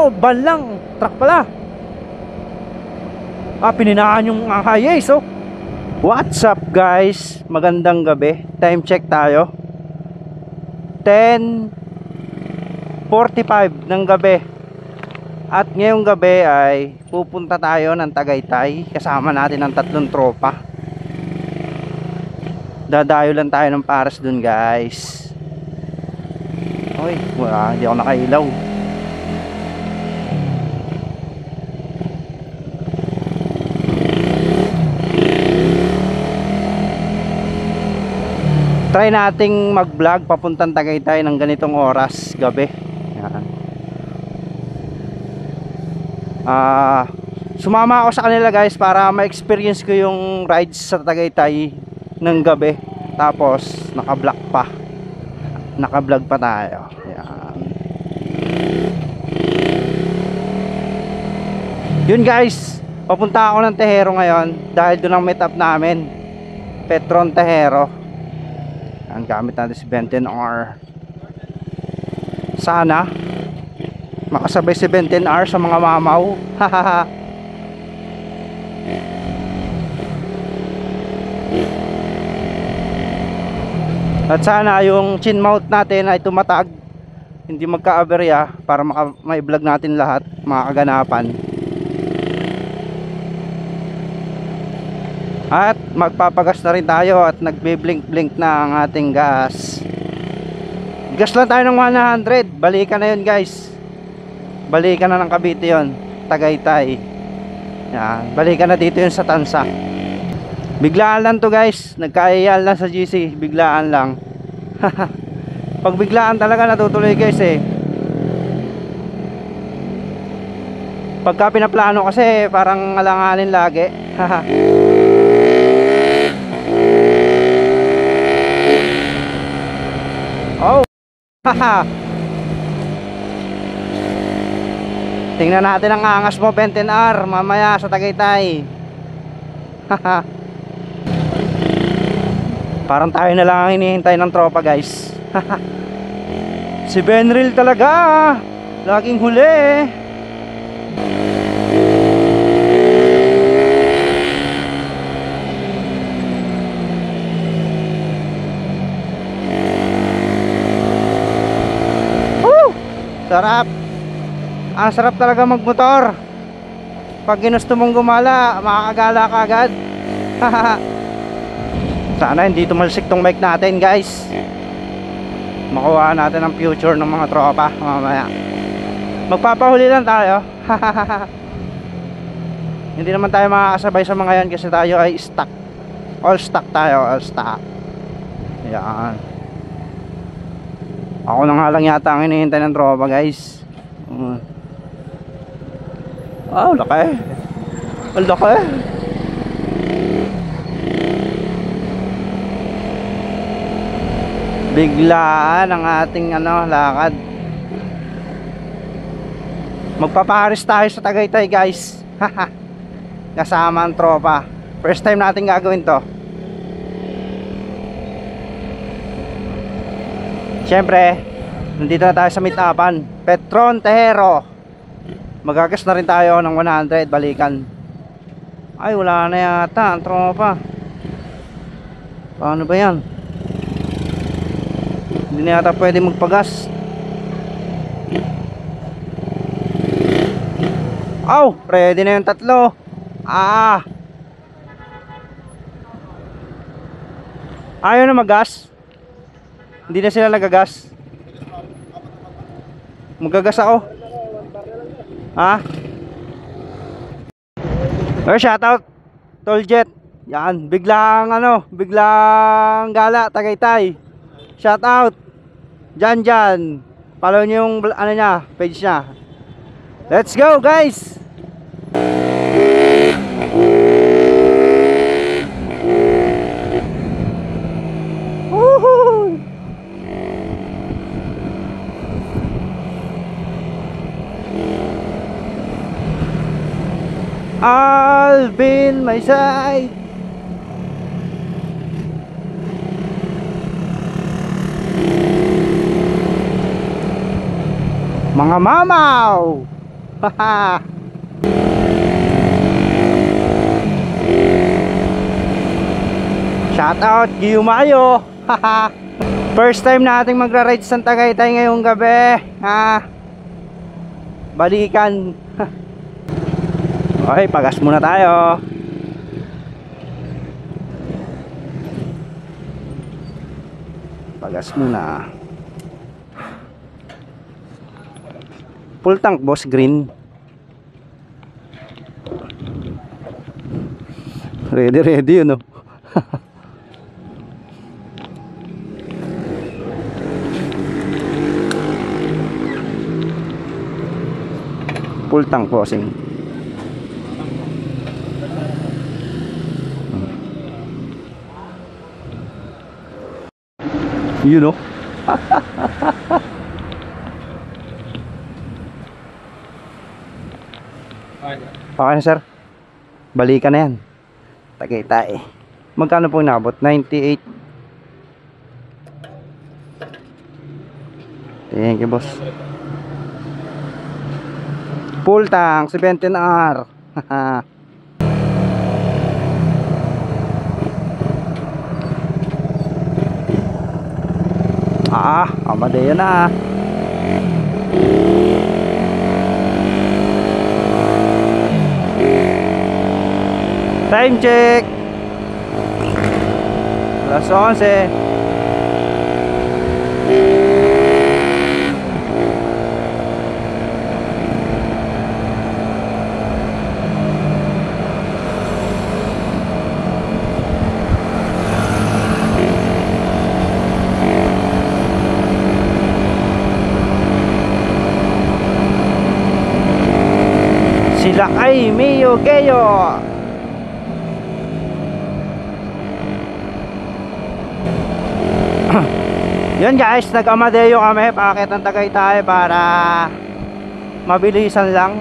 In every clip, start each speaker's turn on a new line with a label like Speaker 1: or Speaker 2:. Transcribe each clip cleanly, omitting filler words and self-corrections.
Speaker 1: Oh, van lang. Truck pala. Pininaan yung highways, oh. What's up guys? Magandang gabi. Time check tayo. 10:45 ng gabi. At ngayong gabi ay pupunta tayo ng Tagaytay. Kasama natin ang 3 tropa. Dadayo lang tayo ng pares dun guys. Uy, wala, hindi ako nakailaw. Try nating mag-vlog papuntang Tagaytay ng ganitong oras, gabi. Yan. Sumama ako sa kanila guys para ma-experience ko yung rides sa Tagaytay ng gabi. Tapos naka-vlog pa. Naka-vlog pa tayo. Yan. Yun guys, papunta ako ng Tejero ngayon dahil doon ang meet up namin. Petron Tejero. Ang gamit natin si Ben10R. Sana makasabay si Ben10R sa mga mamaw. At sana yung chin mount natin ay tumatag, hindi magka-aberya, para ma-vlog natin lahat mga kaganapan. At magpapagas na rin tayo at nagbe-blink-blink na ang ating gas. Gas lang tayo ng 100. Balikan na yun guys. Balikan na ng Cavite yun, Tagaytay. Yan. Balikan na dito yun sa Tansa. Biglaan lang to guys. Nagkaiyal lang sa GC. Biglaan lang. Pag biglaan talaga natutuloy guys eh. Pagka pinaplano kasi parang alanganin lagi. Oh. Tingnan natin ang angas mo Ben10R mamaya sa Tagaytay. Parang tayo na lang ang hinihintay ng tropa guys. Si Benril talaga, laging huli. Sarap. Ang sarap talaga magmotor. Pag ginusto mong gumala, makakagala ka agad. Sana hindi tumalsik tong mic natin guys. Makuha natin ang future ng mga tropa mamaya. Magpapahuli lang tayo. Hindi naman tayo makakasabay sa mga yan kasi tayo ay stock. All stock tayo, all stock. Yan. Ako na nga lang yata ang hinihintay ng tropa guys. Laki. Ang laki. Biglaan ang ating lakad. Magpaparis tayo sa Tagaytay guys. Kasama ang tropa. First time natin gagawin to. Siyempre, nandito na tayo sa meet-upan. Petron Tejero. Magagas na rin tayo ng 100 balikan. Ay, wala na yata ang tropa. Paano ba yan? Hindi na yata pwede magpagas. Oh, ready na yung 3. Ayaw na maggas. Hindi na sila nagagas. Magagas ako. Shoutout Toljet. Yan, biglang gala Tagaytay. Shoutout Jan. Follow niyo yung niya, page niya. Let's go guys. Woohoo! I'll be in my side. Mga mamaw, Haha. Shout out Giyo Mayo. Haha. First time nating magra-ride sa Tagaytay ngayong gabi. Balikan. Okay, pagas muna tayo. Pagas muna. Full tank boss, green. Ready yun, no? Full tank bossing. You know. Okay na sir. Balikan na yan. Tagaytay. Magkano po nabot? 98. Thank you boss. Full tank 17R. Amadeo na. Time check. Alas 11. Sila ay Mio Geyo. Yun guys, nag-Amadeo kami. Paakit ng Tagaytay para mabilisan lang.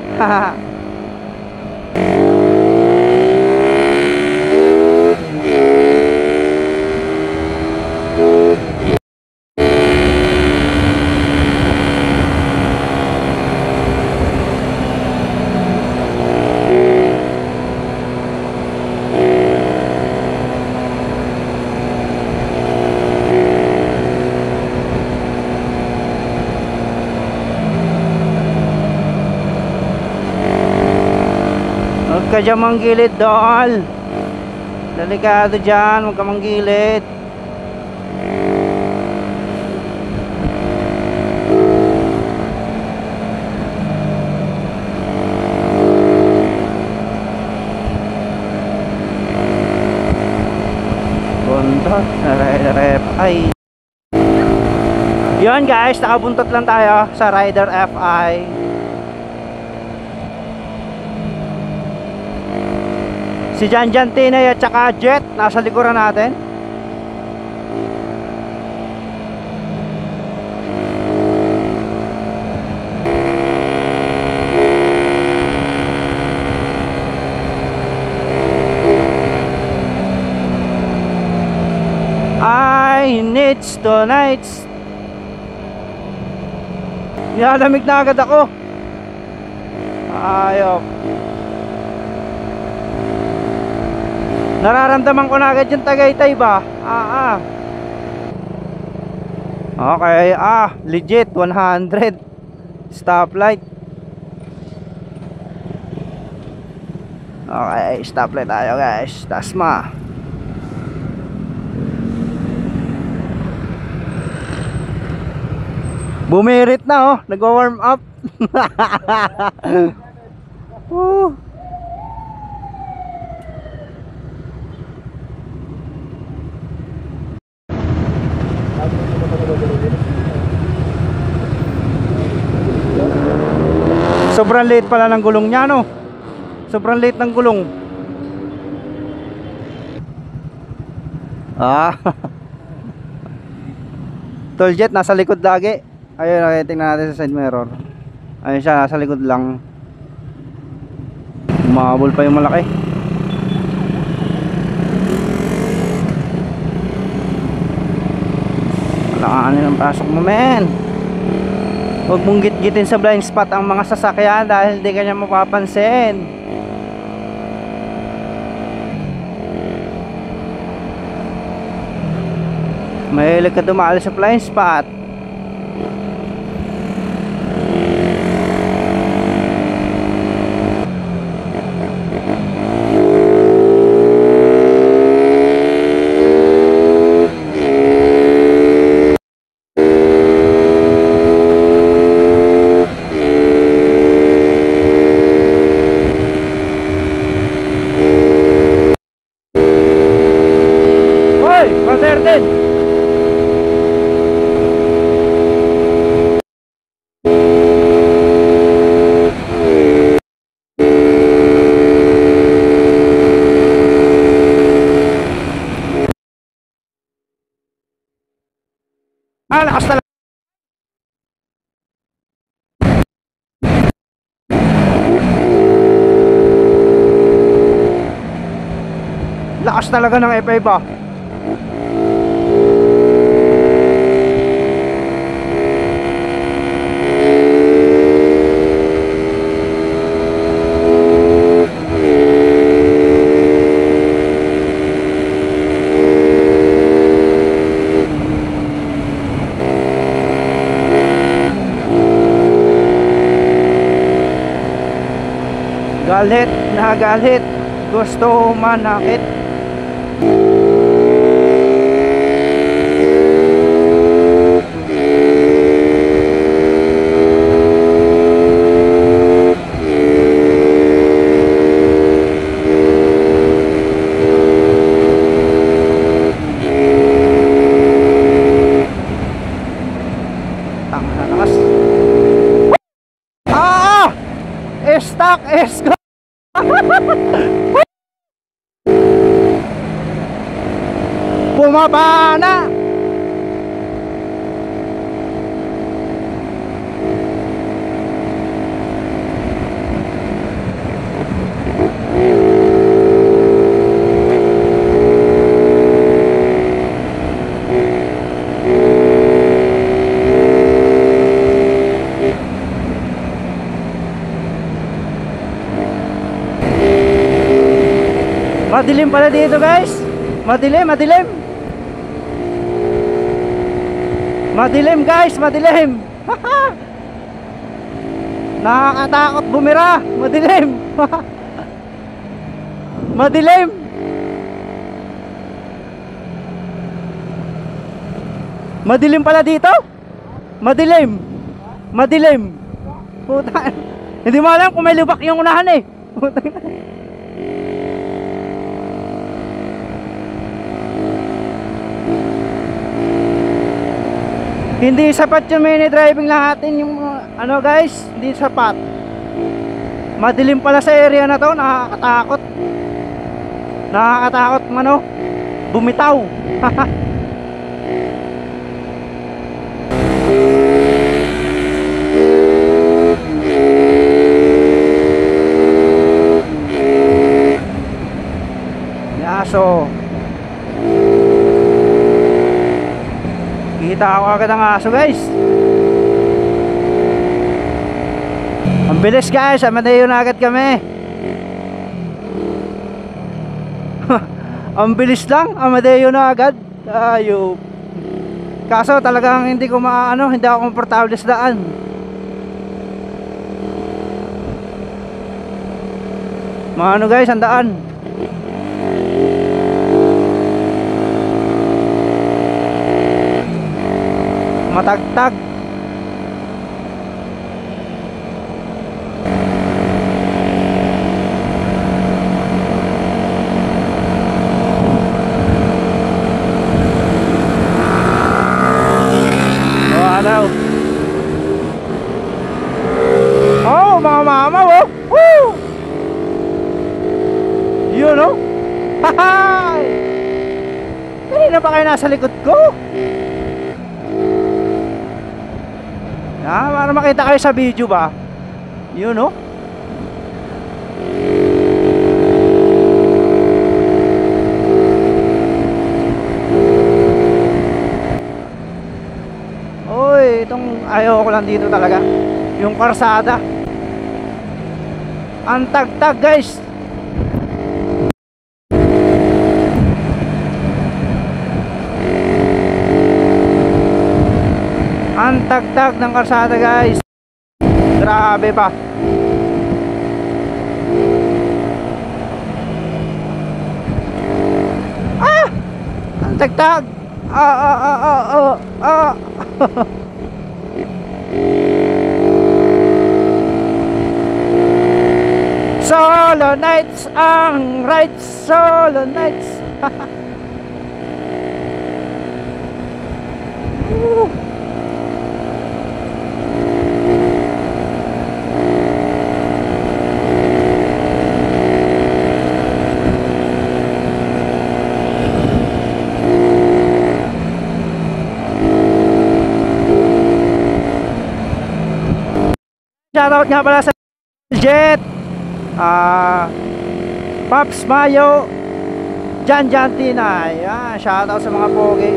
Speaker 1: Huwag ka dyan manggilid, Dol. Delikado dyan, huwag ka manggilid. Buntot, Rider FI. Yun guys, nakabuntot lang tayo sa Rider FI. Si Janjan Tinay at saka Jet nasa likuran natin. I need tonight. Nilalamig na agad ako. Ayop. Nararamdaman ko na agad yung Tagaytay ba? Okay, legit 100 stoplight. Okay, stoplight tayo guys. Tasma. Bumirit na nag-warm up. Sobrang late pala ng gulong niya, no? Sobrang late ng gulong. Tolljet nasa likod lagi. Ayun, okay, tingnan natin sa side mirror. Ayun siya, nasa likod lang. Umabol pa yung malaki. Wala ka ang pasok mo, men. Huwag mong gitgitin sa blind spot ang mga sasakyan dahil hindi kanya mapapansin. Mahilig ka dumali sa blind spot. Hoy, Paserden! Lakas talaga. Lakas talaga ng F5 ah. Galit na galit, gusto manakit. Tanga na lakas. Stuck, esco. Bumaba na. Madilim pala dito guys. Madilim, madilim. Madilim guys, madilim. Nakakatakot bumira. Madilim. Madilim. Madilim pala dito. Madilim. Madilim. Puta. Hindi mo alam kung may lubak yung unahan eh. Puta. Hindi sapat yung mini driving natin yung ano guys, hindi sapat. Madilim pala sa area na to, nakakatakot. Nakakatakot mano. Bumitaw. Yaso. Kita ako agad ang aso guys. Ang bilis guys, Amadeo na agad kami. Ang bilis lang, Amadeo na agad. Ayop. Kaso talagang hindi ko maano, hindi ako komportable sa daan. Maano guys, ang daan. Matagtag. Wow. Oh, mga mama, oh. Woo! Yun, oh. Hahay! Kanina pa kayo nasa likod ko. Para makita kayo sa video ba? Yun oh. Oy, itong ayoko lang dito talaga. Yung karsada. Ang tagtag guys. Ang tagtag ng karsada guys. Grabe pa. Ah! Ang tagtag. Solo nights ang rides, solo nights. Shoutout nga pala sa Jet, Pops Mayo, Jan Tina. Ayan, shoutout sa mga pogi.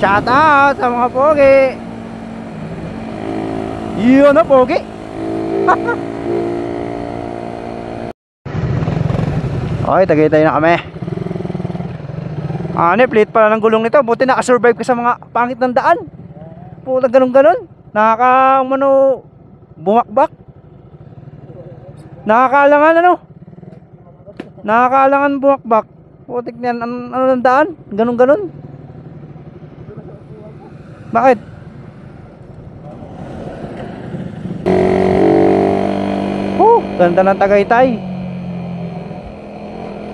Speaker 1: Shoutout sa mga pogi. Yun na pogi. Okay, Tagaytay na kami. Plate pala ng gulong nito. Buti nakasurvive ka sa mga pangit ng daan. Puta, ganun-ganon. Nakaka-mano bumakbak. Nakakalangan Nakakalangan bumakbak. Putik niyan, ano ng daan? Ganun-ganon. Bakit? Ganda ng Tagaytay.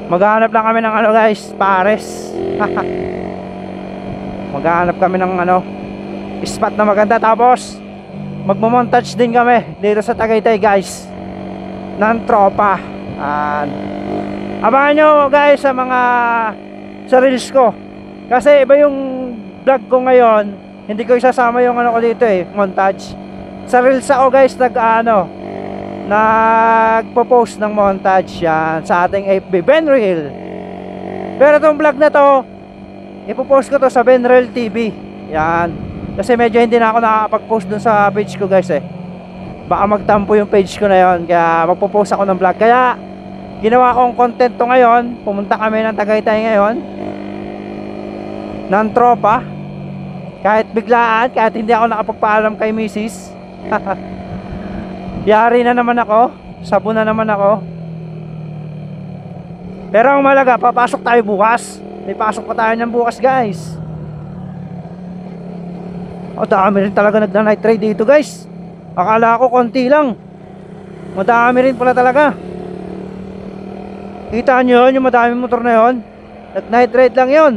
Speaker 1: Maghahanap lang kami ng guys, pares. Maghahanap kami ng spot na maganda, tapos magmo-montage din kami dito sa Tagaytay guys ng tropa. Abangan nyo guys sa mga sa reels ko, kasi iba yung vlog ko ngayon. Hindi ko isasama yung ko dito montage. Sa reels ako guys nagpo-post ng montage yan sa ating FB Benreel. Pero itong vlog na to ipopost ko to sa Benreel TV. Yan. Kasi medyo hindi na ako nakakapag-post dun sa page ko guys Baka magtampo yung page ko na yon, kaya magpo-post ako ng vlog. Kaya ginawa kong content to ngayon. Pumunta kami ng Tagaytay ngayon ng tropa. Kahit biglaan, kahit hindi ako nakapagpaalam kay Mrs. Yari na naman ako, sabon na naman ako. Pero ang malaga, papasok tayo bukas. May pasok pa tayo nyan bukas guys. Dami rin talaga nagna-night ride dito guys. Akala ko konti lang, madami rin pala talaga. Kita nyo yun, yung madami motor na yun. Nag-night ride lang yun.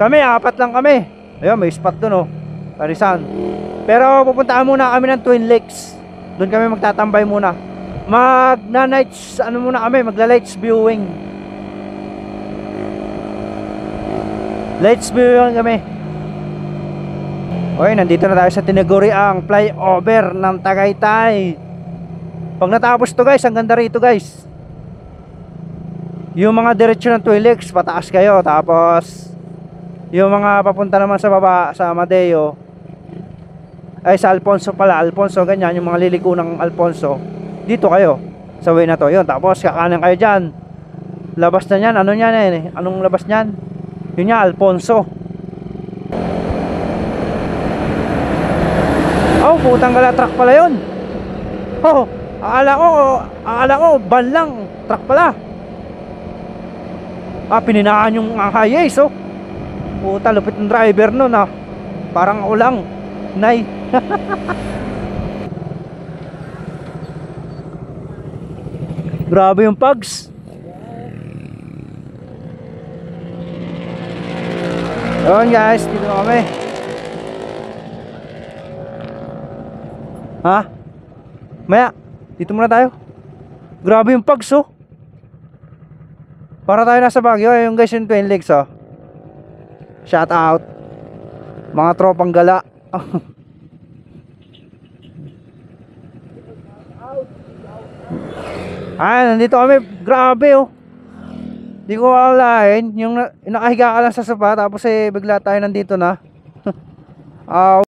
Speaker 1: Kami, 4 lang kami. Ayun, may spot dun Parisan. Pero pupuntaan muna kami ng Twin Lakes. Doon kami magtatambay muna. Magna-nights, muna kami, magla-lights viewing. Lights viewing kami. Okay, nandito na tayo sa tinaguriang flyover ng Tagaytay. Pag natapos to guys, ang ganda rito guys. Yung mga diretsyo ng Twin Lakes, pataas kayo. Tapos yung mga papunta naman sa baba, sa Amadeo, ay sa Alfonso pala, Alfonso ganyan, yung mga liliko ng Alfonso, dito kayo sa way na to. Yun, tapos kakanan kayo dyan. Labas na yan, anong labas nyan? Yun nga, Alfonso. Putang gala, truck pala yun. Akala ko van lang, truck pala. Pininaan yung highways Puta, lupit ng driver nun Parang ako lang, nay. Grabe yung pugs. Yun guys, dito na kami. Maya, dito muna tayo. Grabe yung pugs Para tayo nasa Baguio. Yung guys yung Twin Lakes Shout out mga tropang gala. Nandito kami. Grabe Di ko akalain yung nakahiga ka lang sa sofa, tapos bigla tayo nandito na. Ah,